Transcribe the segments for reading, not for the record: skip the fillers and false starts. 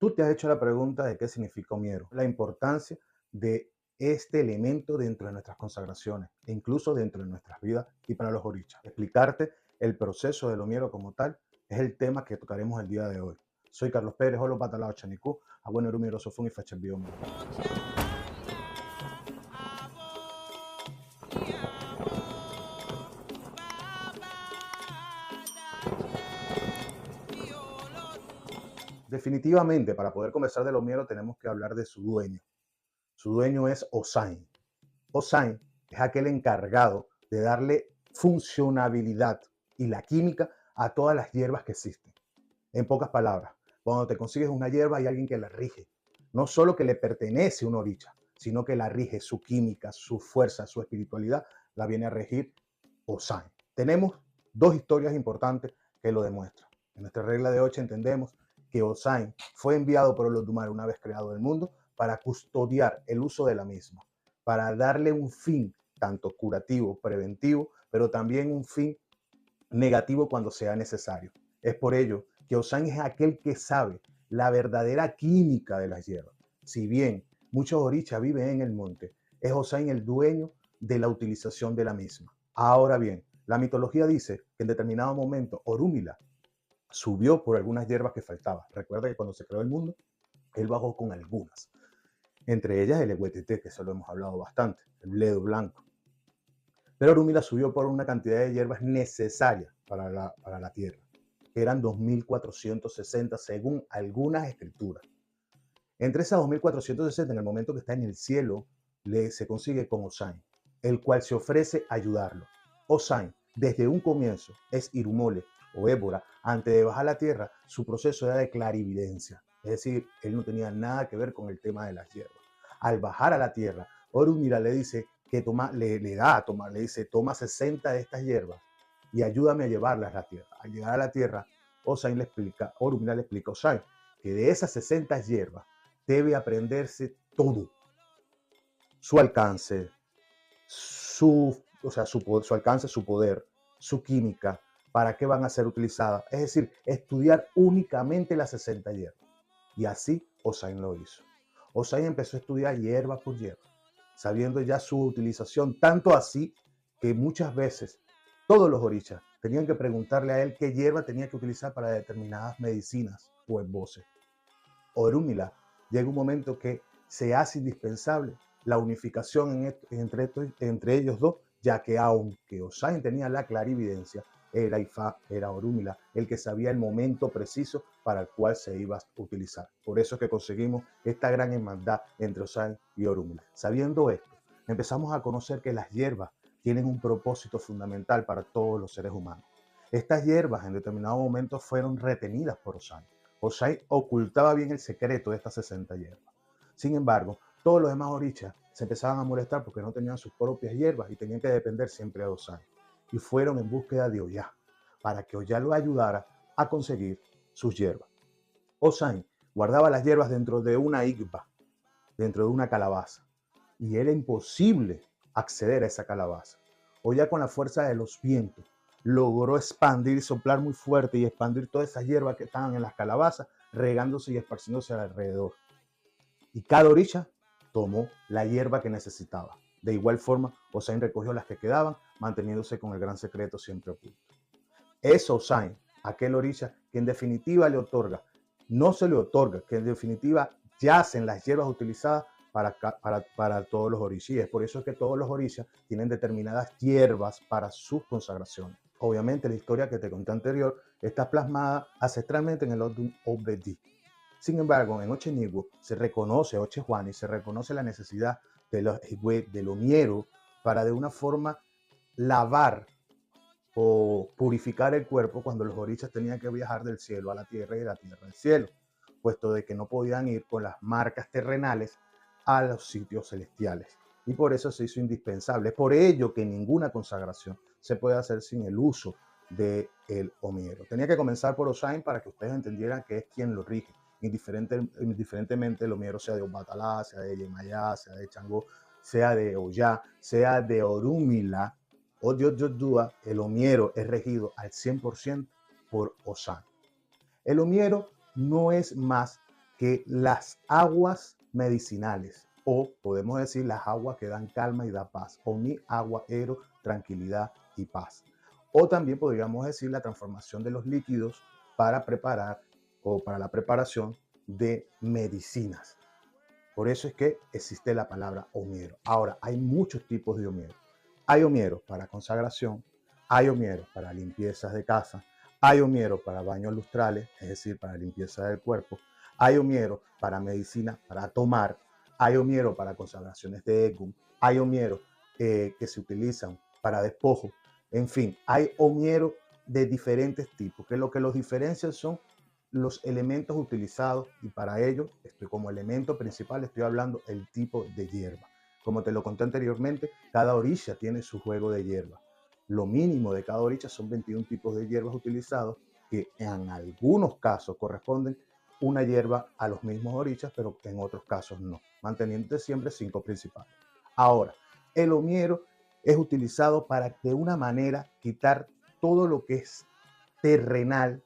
Tú te has hecho la pregunta de qué significa Omiero, la importancia de este elemento dentro de nuestras consagraciones e incluso dentro de nuestras vidas y para los orichas. Explicarte el proceso del Omiero como tal es el tema que tocaremos el día de hoy. Soy Carlos Pérez, Holo Patalao Chanicú, Abuelo Erumiero Sofún y Fachel Omiero. Definitivamente, para poder conversar del Omiero tenemos que hablar de su dueño. Su dueño es Osain. Osain es aquel encargado de darle funcionabilidad y la química a todas las hierbas que existen. En pocas palabras, cuando te consigues una hierba hay alguien que la rige. No solo que le pertenece una oricha, sino que la rige, su química, su fuerza, su espiritualidad, la viene a regir Osain. Tenemos dos historias importantes que lo demuestran. En nuestra regla de 8 entendemos que Osain fue enviado por Olodumare una vez creado el mundo para custodiar el uso de la misma, para darle un fin tanto curativo, preventivo, pero también un fin negativo cuando sea necesario. Es por ello que Osain es aquel que sabe la verdadera química de las hierbas. Si bien muchos orichas viven en el monte, es Osain el dueño de la utilización de la misma. Ahora bien, la mitología dice que en determinado momento Orúmila subió por algunas hierbas que faltaban. Recuerda que cuando se creó el mundo, él bajó con algunas. Entre ellas el eguetete, que eso lo hemos hablado bastante, el bledo blanco. Pero Orúmila subió por una cantidad de hierbas necesarias para la tierra, que eran 2.460 según algunas escrituras. Entre esas 2.460, en el momento que está en el cielo, se consigue con Osain, el cual se ofrece a ayudarlo. Osain, desde un comienzo, es Irumole o Ébora. Antes de bajar a la tierra, su proceso era de clarividencia. Es decir, él no tenía nada que ver con el tema de las hierbas. Al bajar a la tierra, Orúmila le dice que le da a tomar, le dice, toma 60 de estas hierbas y ayúdame a llevarlas a la tierra. Al llegar a la tierra, Orúmila le explica a Osain que de esas 60 hierbas debe aprenderse todo. Su alcance, su alcance, su poder, su química, para qué van a ser utilizadas. Es decir, estudiar únicamente las 60 hierbas. Y así Osain lo hizo. Osain empezó a estudiar hierba por hierba, sabiendo ya su utilización, tanto así que muchas veces todos los orichas tenían que preguntarle a él qué hierba tenía que utilizar para determinadas medicinas o esboces. Orúmila llega un momento que se hace indispensable la unificación entre ellos dos, ya que aunque Osain tenía la clarividencia, era Ifá, era Orúmila, el que sabía el momento preciso para el cual se iba a utilizar. Por eso es que conseguimos esta gran hermandad entre Osain y Orúmila. Sabiendo esto, empezamos a conocer que las hierbas tienen un propósito fundamental para todos los seres humanos. Estas hierbas en determinado momento fueron retenidas por Osain. Osain ocultaba bien el secreto de estas 60 hierbas. Sin embargo, todos los demás orichas se empezaban a molestar porque no tenían sus propias hierbas y tenían que depender siempre de Osain. Y fueron en búsqueda de Oya, para que Oya lo ayudara a conseguir sus hierbas. Osain guardaba las hierbas dentro de una igba, dentro de una calabaza, y era imposible acceder a esa calabaza. Oya, con la fuerza de los vientos, logró expandir y soplar muy fuerte y expandir todas esas hierbas que estaban en las calabazas, regándose y esparciéndose alrededor. Y cada orilla tomó la hierba que necesitaba. De igual forma, Osain recogió las que quedaban, manteniéndose con el gran secreto siempre oculto. Es Osain, aquel orilla que en definitiva le otorga, no se le otorga, que en definitiva yacen las hierbas utilizadas para todos los orishas. Por eso es que todos los orishas tienen determinadas hierbas para sus consagraciones. Obviamente la historia que te conté anterior está plasmada ancestralmente en el Odun Obedi. Sin embargo, en Ochenigua se reconoce, Ochejuani, se reconoce la necesidad del Omiero para de una forma lavar o purificar el cuerpo cuando los orichas tenían que viajar del cielo a la tierra y de la tierra al cielo, puesto de que no podían ir con las marcas terrenales a los sitios celestiales. Y por eso se hizo indispensable. Es por ello que ninguna consagración se puede hacer sin el uso del Omiero. Tenía que comenzar por Osain para que ustedes entendieran que es quien lo rige. Indiferentemente el Omiero sea de Obatalá, sea de Yemayá, sea de Changó, sea de Oya, sea de Orúmila o Dios, el Omiero es regido al 100% por Osain. El Omiero no es más que las aguas medicinales, o podemos decir las aguas que dan calma y da paz, Oni, agua, ero, tranquilidad y paz. O también podríamos decir la transformación de los líquidos para preparar o para la preparación de medicinas. Por eso es que existe la palabra homiero. Ahora, hay muchos tipos de homiero. Hay homiero para consagración, hay homiero para limpiezas de casa, hay homiero para baños lustrales, es decir, para limpieza del cuerpo, hay homiero para medicina, para tomar, hay homiero para consagraciones de egum, hay homiero que se utilizan para despojo. En fin, hay homiero de diferentes tipos, que lo que los diferencia son los elementos utilizados, y para ello, como elemento principal estoy hablando el tipo de hierba. Como te lo conté anteriormente, cada orilla tiene su juego de hierba. Lo mínimo de cada orilla son 21 tipos de hierbas utilizados, que en algunos casos corresponden una hierba a los mismos orillas, pero en otros casos no, manteniendo siempre 5 principales. Ahora, el homiero es utilizado para de una manera quitar todo lo que es terrenal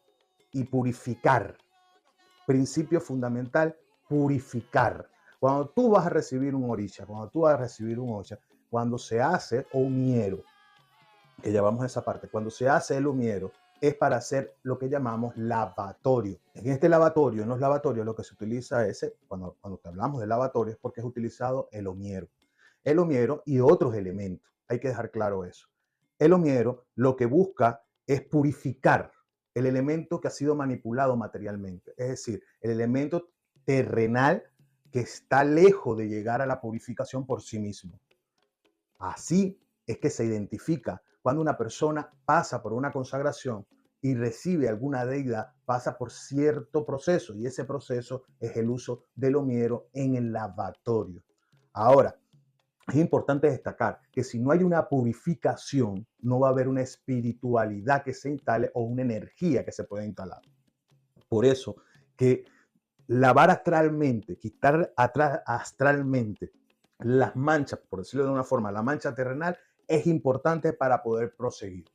y purificar. Principio fundamental, purificar. Cuando tú vas a recibir un orilla, cuando se hace homiero, que ya vamos a esa parte, cuando se hace el homiero, es para hacer lo que llamamos lavatorio. En este lavatorio, en los lavatorios, lo que se utiliza es, cuando te hablamos de lavatorio, es porque es utilizado el homiero. El homiero y otros elementos. Hay que dejar claro eso. El homiero lo que busca es purificar el elemento que ha sido manipulado materialmente, es decir, el elemento terrenal que está lejos de llegar a la purificación por sí mismo. Así es que se identifica cuando una persona pasa por una consagración y recibe alguna deidad, pasa por cierto proceso, y ese proceso es el uso del homiero en el lavatorio. Ahora, es importante destacar que si no hay una purificación, no va a haber una espiritualidad que se instale o una energía que se pueda instalar. Por eso que lavar astralmente, quitar astralmente las manchas, por decirlo de una forma, la mancha terrenal, es importante para poder proseguir.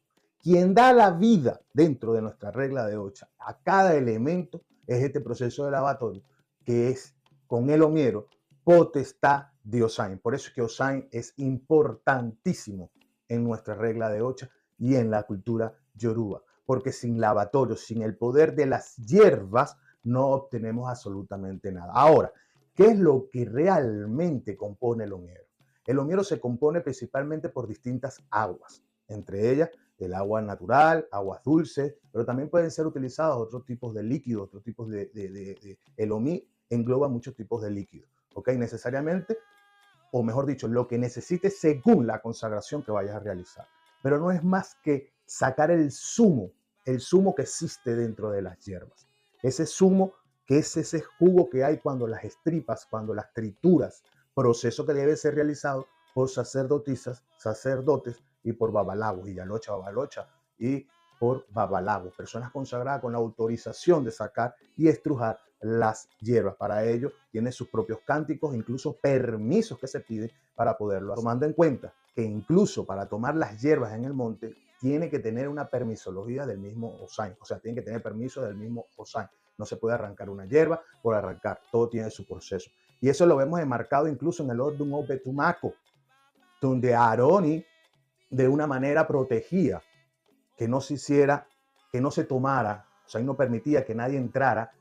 Quien da la vida dentro de nuestra regla de Ocha a cada elemento es este proceso de lavatorio, que es con el homiero, potestad de Osain. Por eso es que Osain es importantísimo en nuestra regla de Ocha y en la cultura yoruba, porque sin lavatorio, sin el poder de las hierbas, no obtenemos absolutamente nada. Ahora, ¿qué es lo que realmente compone el homiero? El homiero se compone principalmente por distintas aguas, entre ellas el agua natural, aguas dulces, pero también pueden ser utilizados otros tipos de líquidos, otros tipos el homí engloba muchos tipos de líquidos, ¿ok? Necesariamente, o mejor dicho, lo que necesites según la consagración que vayas a realizar. Pero no es más que sacar el zumo que existe dentro de las hierbas. Ese zumo que es ese jugo que hay cuando las estripas, cuando las trituras, proceso que debe ser realizado por sacerdotisas, sacerdotes y por babalagos, y yalocha, babalocha, y por babalagos, personas consagradas con la autorización de sacar y estrujar las hierbas. Para ello tiene sus propios cánticos, incluso permisos que se piden para poderlo hacer. Tomando en cuenta que incluso para tomar las hierbas en el monte tiene que tener una permisología del mismo Osain, o sea, tiene que tener permiso del mismo Osain. No se puede arrancar una hierba por arrancar, todo tiene su proceso. Y eso lo vemos enmarcado incluso en el Ordun Obetumaco, donde Aroni de una manera protegía que no se hiciera, que no se tomara, o sea, no permitía que nadie entrara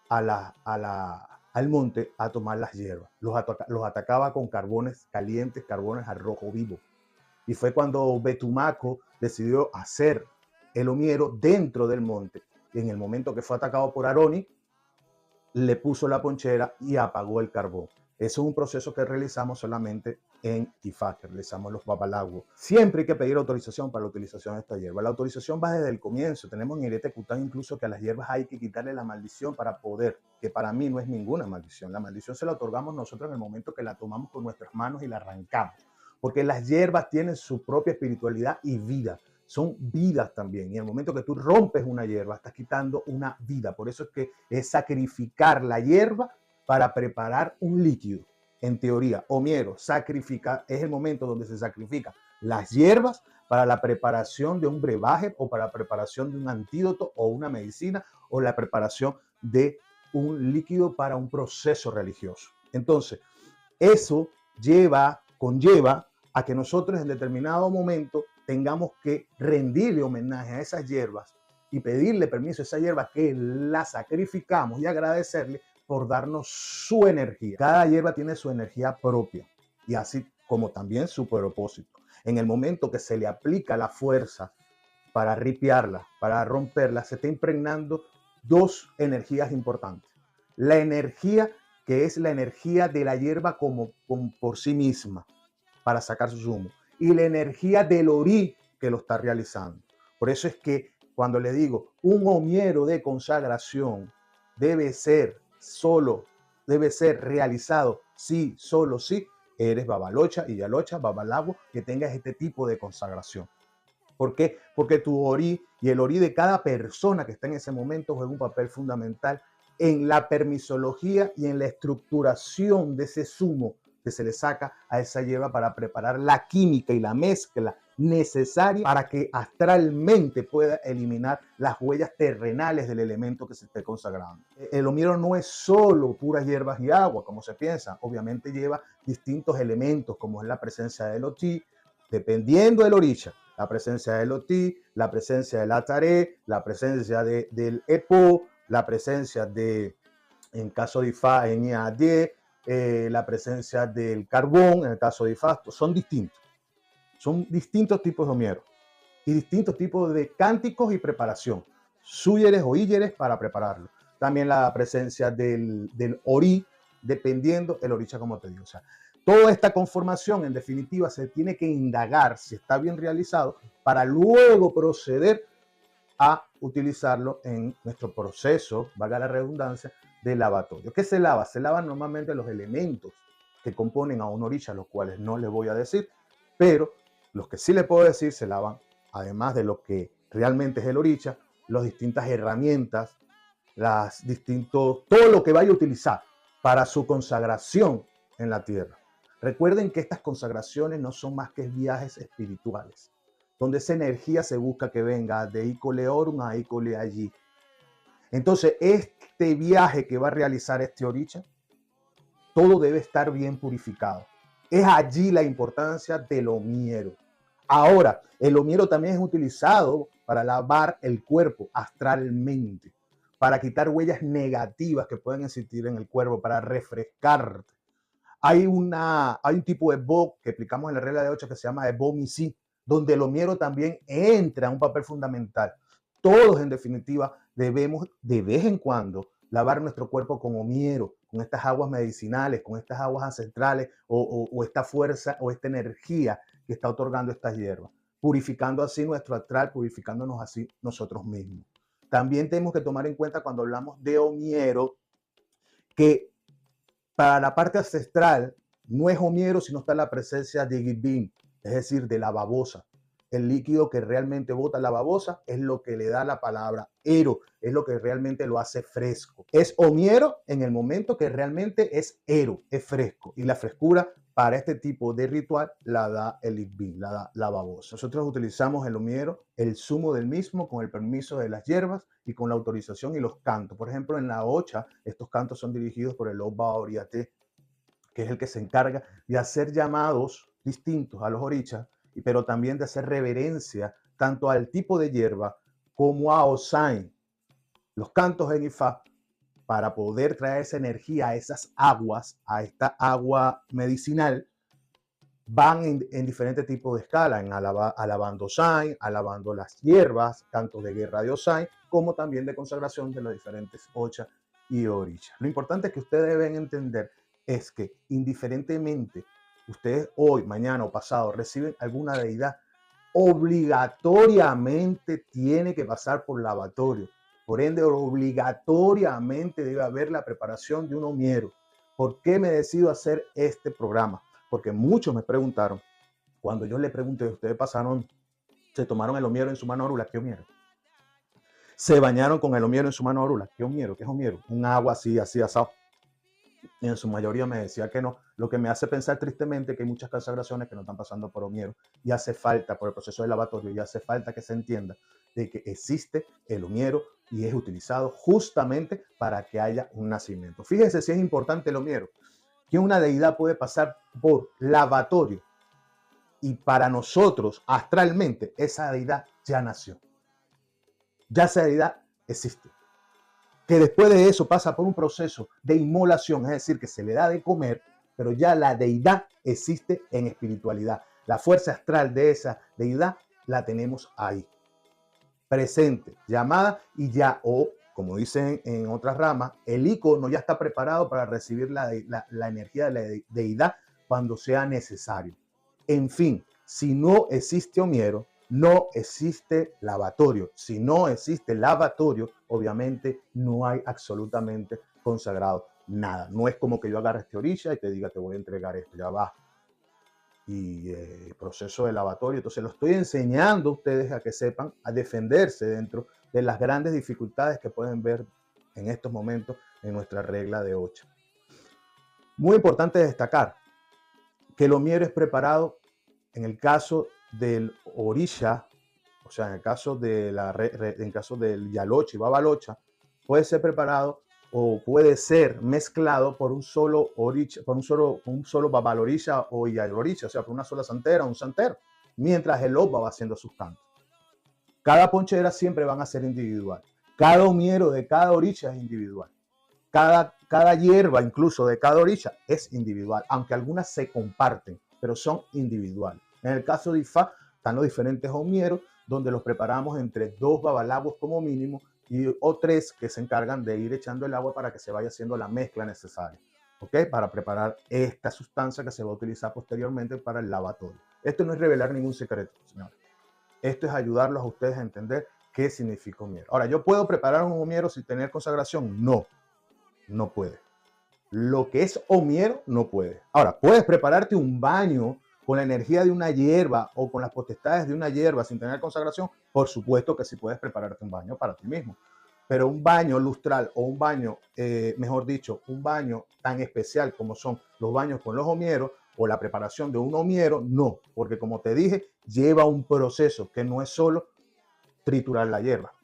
al monte a tomar las hierbas. Los atacaba con carbones calientes, carbones al rojo vivo. Y fue cuando Betumaco decidió hacer el homiero dentro del monte. Y en el momento que fue atacado por Aroni, le puso la ponchera y apagó el carbón. Eso es un proceso que realizamos solamente en Ifá, que realizamos los babalaguos. Siempre hay que pedir autorización para la utilización de esta hierba. La autorización va desde el comienzo. Tenemos en Irete Cután incluso que a las hierbas hay que quitarle la maldición para poder, que para mí no es ninguna maldición. La maldición se la otorgamos nosotros en el momento que la tomamos con nuestras manos y la arrancamos. Porque las hierbas tienen su propia espiritualidad y vida. Son vidas también. Y en el momento que tú rompes una hierba, estás quitando una vida. Por eso es que es sacrificar la hierba para preparar un líquido. En teoría, homiero, sacrifica, es el momento donde se sacrifican las hierbas para la preparación de un brebaje o para la preparación de un antídoto o una medicina o la preparación de un líquido para un proceso religioso. Entonces, eso conlleva a que nosotros en determinado momento tengamos que rendirle homenaje a esas hierbas y pedirle permiso a esa hierba que la sacrificamos y agradecerle por darnos su energía. Cada hierba tiene su energía propia y así como también su propósito. En el momento que se le aplica la fuerza para ripiarla, para romperla, se está impregnando dos energías importantes. La energía que es la energía de la hierba como por sí misma para sacar su zumo y la energía del orí que lo está realizando. Por eso es que cuando le digo un homiero de consagración debe ser realizado sí, solo si eres babalocha y yalocha, babalabo, que tengas este tipo de consagración. ¿Por qué? Porque tu orí y el orí de cada persona que está en ese momento juega un papel fundamental en la permisología y en la estructuración de ese zumo que se le saca a esa hierba para preparar la química y la mezcla necesaria para que astralmente pueda eliminar las huellas terrenales del elemento que se esté consagrando. El homiero no es solo puras hierbas y agua, como se piensa. Obviamente lleva distintos elementos, como es la presencia del otí, dependiendo del orisha, la presencia del otí, la presencia del ataré, la presencia del epo, la presencia de, en caso de Ifá, la presencia del carbón, en el caso de Ifá, son distintos. Son distintos tipos de homiero y distintos tipos de cánticos y preparación. Súyeres o íyeres para prepararlo. También la presencia del orí, dependiendo el orisha, como te digo. O sea, toda esta conformación, en definitiva, se tiene que indagar si está bien realizado para luego proceder a utilizarlo en nuestro proceso, valga la redundancia, de lavatorio. ¿Qué se lava? Se lavan normalmente los elementos que componen a un orisha, los cuales no les voy a decir, pero los que sí les puedo decir se lavan, además de lo que realmente es el orisha, las distintas herramientas, todo lo que vaya a utilizar para su consagración en la tierra. Recuerden que estas consagraciones no son más que viajes espirituales, donde esa energía se busca que venga de Icole Orum a Icole allí. Entonces, este viaje que va a realizar este orisha, todo debe estar bien purificado. Es allí la importancia del homiero. Ahora, el homiero también es utilizado para lavar el cuerpo astralmente, para quitar huellas negativas que pueden existir en el cuerpo, para refrescarte. Hay un tipo de bo que explicamos en la regla de 8 que se llama Ebo Misi, donde el homiero también entra en un papel fundamental. Todos, en definitiva, debemos de vez en cuando lavar nuestro cuerpo con homiero, con estas aguas medicinales, con estas aguas ancestrales o esta fuerza o esta energía que está otorgando estas hierbas, purificando así nuestro astral, purificándonos así nosotros mismos. También tenemos que tomar en cuenta cuando hablamos de homiero que para la parte ancestral no es homiero, sino está la presencia de Gibin, es decir, de la babosa. El líquido que realmente bota la babosa es lo que le da la palabra ero, es lo que realmente lo hace fresco. Es homiero en el momento que realmente es ero, es fresco. Y la frescura para este tipo de ritual la da el Gibin, la da la babosa. Nosotros utilizamos el homiero, el zumo del mismo, con el permiso de las hierbas y con la autorización y los cantos. Por ejemplo, en la Ocha, estos cantos son dirigidos por el Oba Oriate, que es el que se encarga de hacer llamados distintos a los orichas, pero también de hacer reverencia tanto al tipo de hierba como a Osain. Los cantos en Ifá, para poder traer esa energía a esas aguas, a esta agua medicinal, van en diferentes tipos de escala, alabando Osain, alabando las hierbas, tanto de guerra de Osain, como también de consagración de los diferentes Ocha y Oricha. Lo importante que ustedes deben entender es que indiferentemente ustedes hoy, mañana o pasado reciben alguna deidad, obligatoriamente tiene que pasar por lavatorio. Por ende, obligatoriamente debe haber la preparación de un homiero. ¿Por qué me decido hacer este programa? Porque muchos me preguntaron, cuando yo les pregunté, ustedes se tomaron el homiero en su mano órula, ¿qué homiero? Se bañaron con el homiero en su mano órula, ¿qué homiero? ¿Qué es homiero? Un agua así, así, asado. y en su mayoría me decía que no, lo que me hace pensar tristemente que hay muchas consagraciones que no están pasando por Omiero y hace falta, por el proceso de lavatorio, y hace falta que se entienda de que existe el Omiero y es utilizado justamente para que haya un nacimiento. Fíjense si es importante el Omiero, que una deidad puede pasar por lavatorio y para nosotros, astralmente, esa deidad ya nació. Ya esa deidad existe. Que después de eso pasa por un proceso de inmolación, es decir, que se le da de comer, pero ya la deidad existe en espiritualidad. La fuerza astral de esa deidad la tenemos ahí, presente, llamada y ya, o como dicen en otras ramas, el icono ya está preparado para recibir la energía de la deidad cuando sea necesario. En fin, si no existe Omiero, no existe lavatorio. Si no existe lavatorio, obviamente no hay absolutamente consagrado nada. No es como que yo agarre este orilla y te diga, te voy a entregar esto, ya va. Y proceso de lavatorio. Entonces lo estoy enseñando a ustedes a que sepan a defenderse dentro de las grandes dificultades que pueden ver en estos momentos en nuestra regla de 8. Muy importante destacar que el Omiero es preparado en el caso del orisha, o sea, en el caso del yalocha y babalocha, puede ser preparado o puede ser mezclado por un solo orisha, por un solo babalorisha o yalorisha, o sea, por una sola santera o un santero, mientras el opa va haciendo sus cantos. Cada ponchera siempre van a ser individual. Cada Omiero de cada orisha es individual. Cada hierba, incluso de cada orilla, es individual, aunque algunas se comparten, pero son individuales. En el caso de Ifá, están los diferentes Omieros, donde los preparamos entre 2 babalagos como mínimo o 3 que se encargan de ir echando el agua para que se vaya haciendo la mezcla necesaria, ¿ok? Para preparar esta sustancia que se va a utilizar posteriormente para el lavatorio. Esto no es revelar ningún secreto, señores. Esto es ayudarlos a ustedes a entender qué significa Omiero. Ahora, ¿yo puedo preparar un Omiero sin tener consagración? No. No puede. Lo que es Omiero no puede. Ahora, puedes prepararte un baño con la energía de una hierba o con las potestades de una hierba sin tener consagración. Por supuesto que sí puedes prepararte un baño para ti mismo. Pero un baño lustral o un baño, mejor dicho, un baño tan especial como son los baños con los Omieros o la preparación de un Omiero, no. Porque como te dije, lleva un proceso que no es solo triturar la hierba.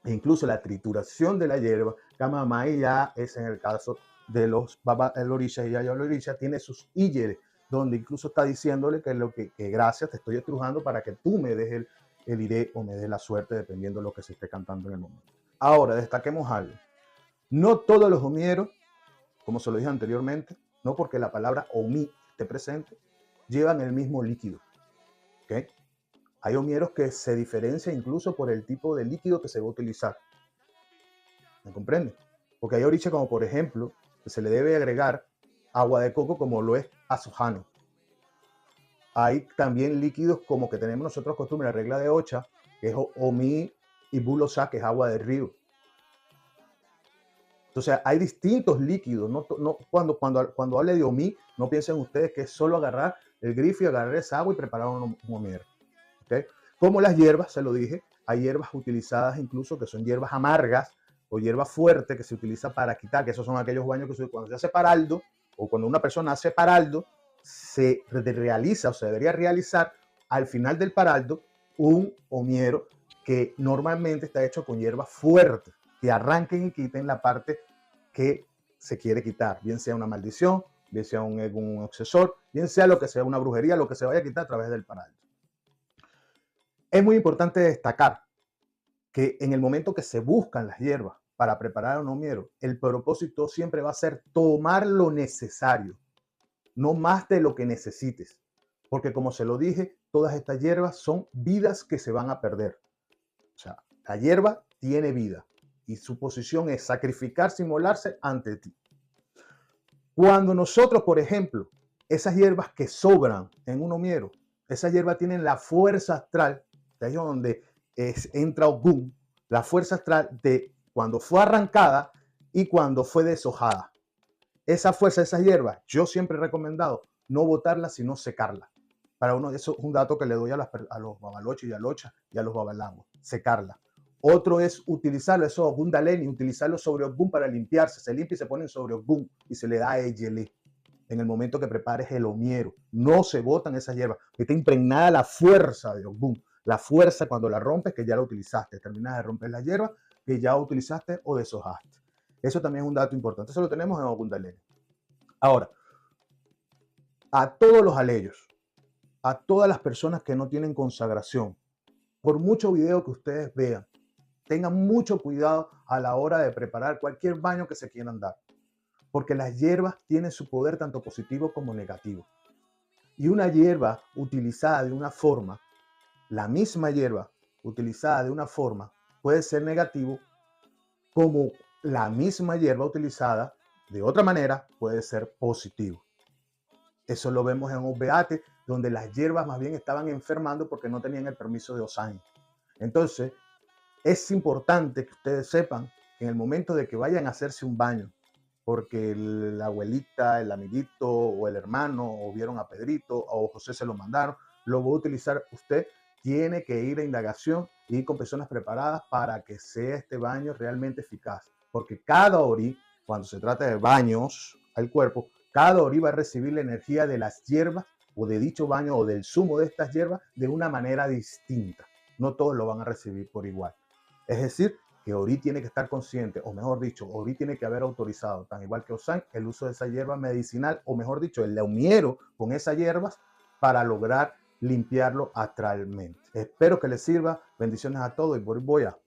E incluso la trituración de la hierba, Kamamay ya es en el caso de los orisha y yalorisha, tiene sus íyeres, donde incluso está diciéndole que gracias, te estoy estrujando para que tú me des el iré o me des la suerte, dependiendo de lo que se esté cantando en el momento. Ahora, destaquemos algo. No todos los omieros, como se lo dije anteriormente, no porque la palabra omi esté presente, llevan el mismo líquido. ¿Okay? Hay omieros que se diferencian incluso por el tipo de líquido que se va a utilizar. ¿Me comprende? Porque hay orichas como, por ejemplo, que se le debe agregar agua de coco como lo es azojano. Hay también líquidos como que tenemos nosotros costumbre, la regla de Ocha, que es omi y bulosa, que es agua de río. Entonces hay distintos líquidos. Cuando hable de omi, no piensen ustedes que es solo agarrar el grifo y agarrar esa agua y preparar un omiero. ¿Okay? Como las hierbas, se lo dije, hay hierbas utilizadas incluso que son hierbas amargas o hierba fuerte que se utiliza para quitar, que esos son aquellos baños que cuando se hace paraldo o cuando una persona hace paraldo, se realiza o se debería realizar al final del paraldo un omiero que normalmente está hecho con hierbas fuertes que arranquen y quiten la parte que se quiere quitar, bien sea una maldición, bien sea un obsesor, bien sea lo que sea una brujería, lo que se vaya a quitar a través del paraldo. Es muy importante destacar que en el momento que se buscan las hierbas para preparar un omiero, el propósito siempre va a ser tomar lo necesario, no más de lo que necesites. Porque como se lo dije, todas estas hierbas son vidas que se van a perder. O sea, la hierba tiene vida y su posición es sacrificarse y inmolarse ante ti. Cuando nosotros, por ejemplo, esas hierbas que sobran en un omiero, esas hierbas tienen la fuerza astral, de ahí es donde entra Ogún, la fuerza astral de cuando fue arrancada y cuando fue deshojada. Esa fuerza, esa hierba, yo siempre he recomendado no botarla, sino secarla. Para uno, eso es un dato que le doy a los babalochos y a los babalangos, secarla. Otro es utilizarlo, eso Ogundaleni, utilizarlo sobre Ogun para limpiarse. Se limpia y se pone sobre Ogun y se le da Eyele en el momento que prepares el omiero. No se botan esas hierbas, que está impregnada la fuerza de Ogun. La fuerza cuando la rompes, que ya la utilizaste. Terminas de romper la hierba que ya utilizaste o deshojaste. Eso también es un dato importante. Eso lo tenemos en Ogundaleni. Ahora, a todos los aleyos, a todas las personas que no tienen consagración, por mucho video que ustedes vean, tengan mucho cuidado a la hora de preparar cualquier baño que se quieran dar, porque las hierbas tienen su poder tanto positivo como negativo. Y una hierba utilizada de una forma, la misma hierba utilizada de una forma, puede ser negativo, como la misma hierba utilizada de otra manera puede ser positivo. Eso lo vemos en Obeate, donde las hierbas más bien estaban enfermando porque no tenían el permiso de Osain. Entonces, es importante que ustedes sepan que en el momento de que vayan a hacerse un baño, porque la abuelita, el amiguito o el hermano o vieron a Pedrito o José se lo mandaron, lo va a utilizar usted, tiene que ir a indagación y ir con personas preparadas para que sea este baño realmente eficaz. Porque cada orí, cuando se trata de baños al cuerpo, cada orí va a recibir la energía de las hierbas o de dicho baño o del zumo de estas hierbas de una manera distinta. No todos lo van a recibir por igual. Es decir, que Ori tiene que estar consciente, o mejor dicho, Ori tiene que haber autorizado, tan igual que Osain, el uso de esa hierba medicinal, o mejor dicho, el laumiero con esas hierbas para lograr limpiarlo astralmente. Espero que les sirva. Bendiciones a todos y voy a